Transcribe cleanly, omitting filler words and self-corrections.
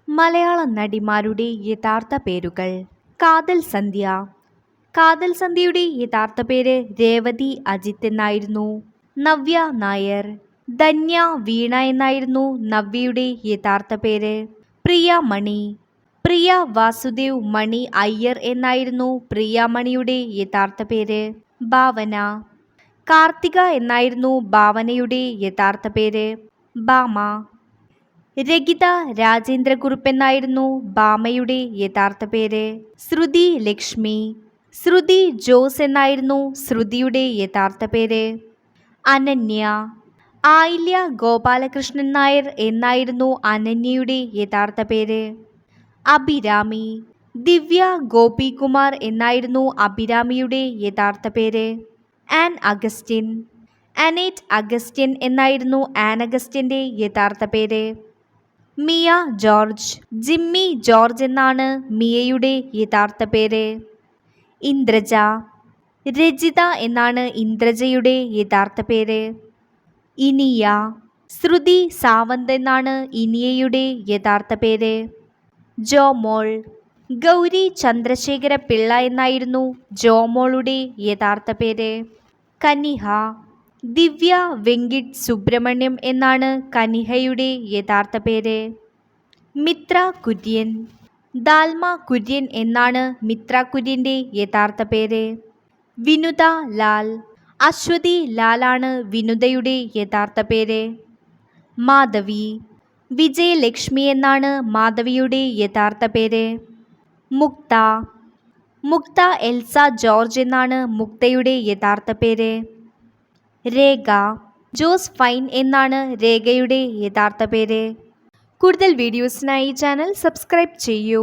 മലയാള നടിമാരുടെ യഥാർത്ഥ പേരുകൾ. കാതൽ സന്ധ്യ. കാതൽ സന്ധ്യയുടെ യഥാർത്ഥ പേര് രേവതി അജിത്ത് എന്നായിരുന്നു. നവ്യ നായർ. ധന്യ വീണ എന്നായിരുന്നു നവ്യയുടെ യഥാർത്ഥ പേര്. പ്രിയ മണി. പ്രിയ വാസുദേവ് മണി അയ്യർ എന്നായിരുന്നു പ്രിയ മണിയുടെ യഥാർത്ഥ പേര്. ഭാവന. കാർത്തിക എന്നായിരുന്നു ഭാവനയുടെ യഥാർത്ഥ പേര്. ഭാമ. രഗിത രാജേന്ദ്രകുറുപ്പ് എന്നായിരുന്നു ഭാമയുടെ യഥാർത്ഥ പേര്. ശ്രുതി ലക്ഷ്മി. ശ്രുതി ജോസ് എന്നായിരുന്നു ശ്രുതിയുടെ യഥാർത്ഥ പേര്. അനന്യ. ആയില്യ ഗോപാലകൃഷ്ണൻ നായർ എന്നായിരുന്നു അനന്യയുടെ യഥാർത്ഥ പേര്. അഭിരാമി. ദിവ്യ ഗോപികുമാർ എന്നായിരുന്നു അഭിരാമിയുടെ യഥാർത്ഥ പേര്. ആൻ അഗസ്റ്റിൻ. അനേറ്റ് അഗസ്റ്റിൻ എന്നായിരുന്നു ആൻ അഗസ്റ്റിൻ്റെ യഥാർത്ഥ പേര്. മിയ ജോർജ്. ജിമ്മി ജോർജ് എന്നാണ് മിയയുടെ യഥാർത്ഥ പേര്. ഇന്ദ്രജ. രജിത എന്നാണ് ഇന്ദ്രജയുടെ യഥാർത്ഥ പേര്. ഇനിയ. ശ്രുതി സാവന്ത് എന്നാണ് ഇനിയയുടെ യഥാർത്ഥ പേര്. ജോമോൾ. ഗൗരി ചന്ദ്രശേഖര പിള്ള എന്നായിരുന്നു ജോമോളുടെ യഥാർത്ഥ പേര്. കനിഹ. ദിവ്യ വെങ്കിട്ട് സുബ്രഹ്മണ്യം എന്നാണ് കനിഹയുടെ യഥാർത്ഥ പേര്. മിത്ര കുര്യൻ. ദാൽമ കുര്യൻ എന്നാണ് മിത്ര കുര്യൻ്റെ യഥാർത്ഥ പേര്. വിനുത ലാൽ. അശ്വതി ലാലാണ് വിനുതയുടെ യഥാർത്ഥ പേര്. മാധവി. വിജയലക്ഷ്മി എന്നാണ് മാധവിയുടെ യഥാർത്ഥ പേര്. മുക്ത. മുക്ത എൽസ ജോർജ് എന്നാണ് മുക്തയുടെ യഥാർത്ഥ പേര്. രേഖ. ജോസ് ഫൈൻ എന്നാണ് രേഖയുടെ യഥാർത്ഥ പേര്. കൂടുതൽ വീഡിയോസിനായി ചാനൽ സബ്സ്ക്രൈബ് ചെയ്യൂ.